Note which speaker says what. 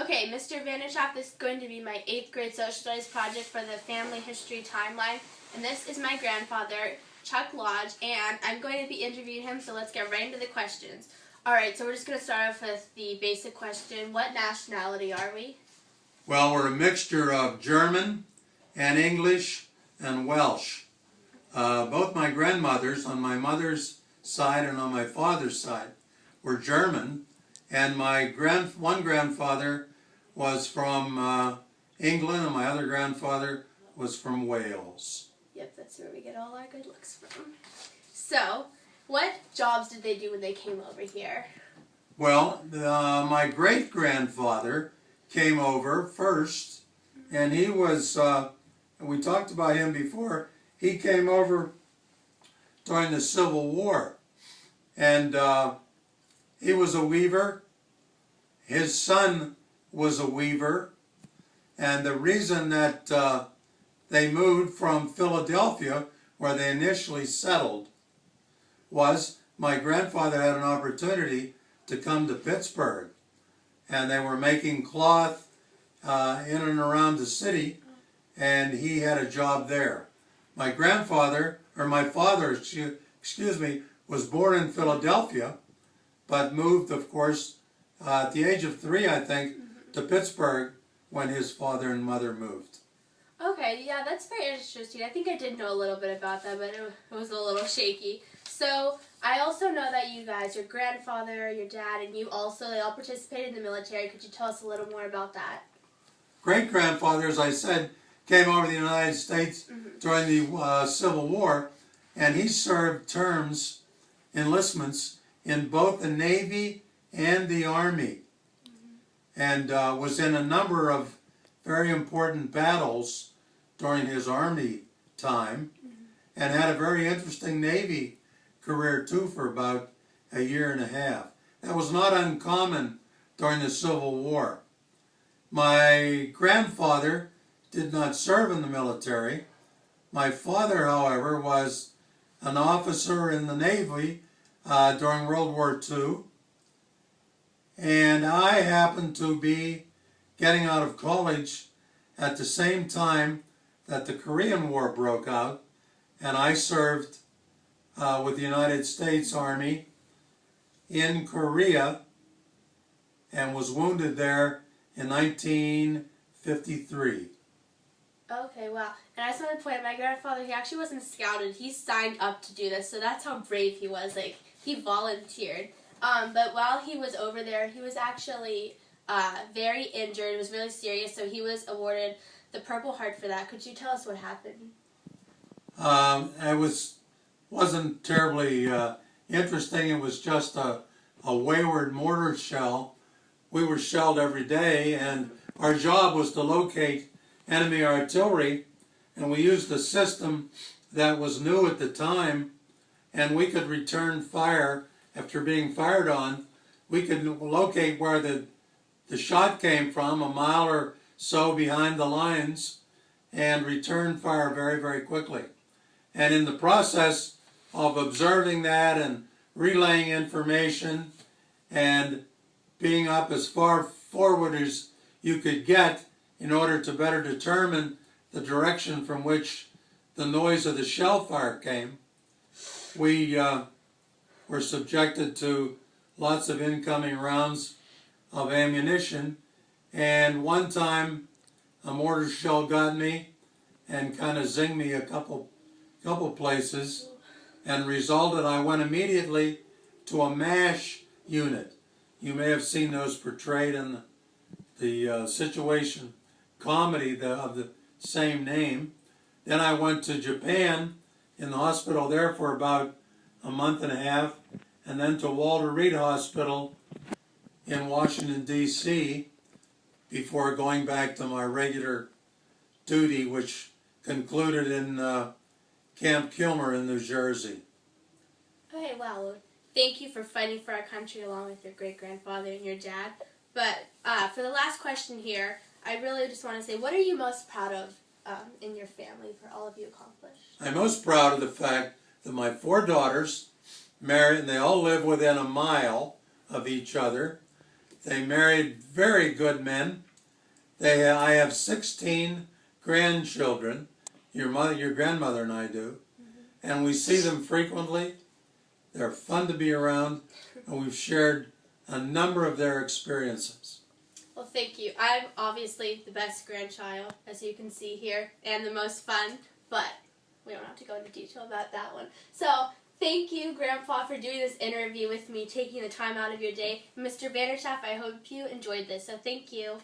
Speaker 1: Okay, Mr. Vanderschaft, this is going to be my 8th grade social studies project for the family history timeline. And this is my grandfather, Chuck Lodge, and I'm going to be interviewing him, so let's get right into the questions. Alright, so we're just going to start off with the basic question. What nationality are we?
Speaker 2: Well, we're a mixture of German and English and Welsh. Both my grandmothers, on my mother's side and on my father's side, were German, and my one grandfather was from England, and my other grandfather was from Wales.
Speaker 1: Yep, that's where we get all our good looks from. So, what jobs did they do when they came over here?
Speaker 2: Well, my great-grandfather came over first, and he was, we talked about him before, he came over during the Civil War, and he was a weaver. His son was a weaver, and the reason that they moved from Philadelphia, where they initially settled, was my grandfather had an opportunity to come to Pittsburgh, and they were making cloth in and around the city, and he had a job there. My grandfather, or my father, excuse me, was born in Philadelphia, but moved, of course, at the age of 3, I think, to Pittsburgh when his father and mother moved.
Speaker 1: Okay, yeah, that's very interesting. I think I did know a little bit about that, but it was a little shaky. So, I also know that you guys, your grandfather, your dad, and you also, they all participated in the military. Could you tell us a little more about that?
Speaker 2: Great-grandfather, as I said, came over to the United States during the Civil War, and he served terms, enlistments, in both the Navy and the Army, and was in a number of very important battles during his Army time, and had a very interesting Navy career too for about a year and a half. That was not uncommon during the Civil War. My grandfather did not serve in the military. My father, however, was an officer in the Navy during World War II. And I happened to be getting out of college at the same time that the Korean War broke out, and I served with the United States Army in Korea and was wounded there in 1953.
Speaker 1: Okay, wow. And I just want to point out, my grandfather, he actually wasn't scouted. He signed up to do this, so that's how brave he was. Like, he volunteered. But while he was over there, he was actually very injured. It was really serious, so he was awarded the Purple Heart for that. Could you tell us what happened?
Speaker 2: It wasn't terribly interesting. It was just a wayward mortar shell. We were shelled every day, and our job was to locate enemy artillery, and we used a system that was new at the time, and we could return fire after being fired on. We could locate where the shot came from, a mile or so behind the lines, and return fire very, very quickly. And in the process of observing that and relaying information and being up as far forward as you could get in order to better determine the direction from which the noise of the shell fire came, we were subjected to lots of incoming rounds of ammunition, and one time a mortar shell got me and kind of zinged me a couple places, and resulted I went immediately to a MASH unit. You may have seen those portrayed in the situation comedy of the same name. Then I went to Japan, in the hospital there for about a month and a half, and then to Walter Reed Hospital in Washington, D.C., before going back to my regular duty, which concluded in Camp Kilmer in New Jersey.
Speaker 1: Okay, wow. Thank you for fighting for our country along with your great-grandfather and your dad. But for the last question here, I really just want to say, what are you most proud of in your family for all of you accomplished?
Speaker 2: I'm most proud of the fact that my 4 daughters married, and they all live within a mile of each other. They married very good men. I have 16 grandchildren. Your grandmother and I do. And we see them frequently. They're fun to be around, and we've shared a number of their experiences.
Speaker 1: Well, thank you. I'm obviously the best grandchild, as you can see here, and the most fun, but we don't have to go into detail about that one. So, thank you, Grandpa, for doing this interview with me, taking the time out of your day. Mr. Vanderschaff, I hope you enjoyed this, so thank you.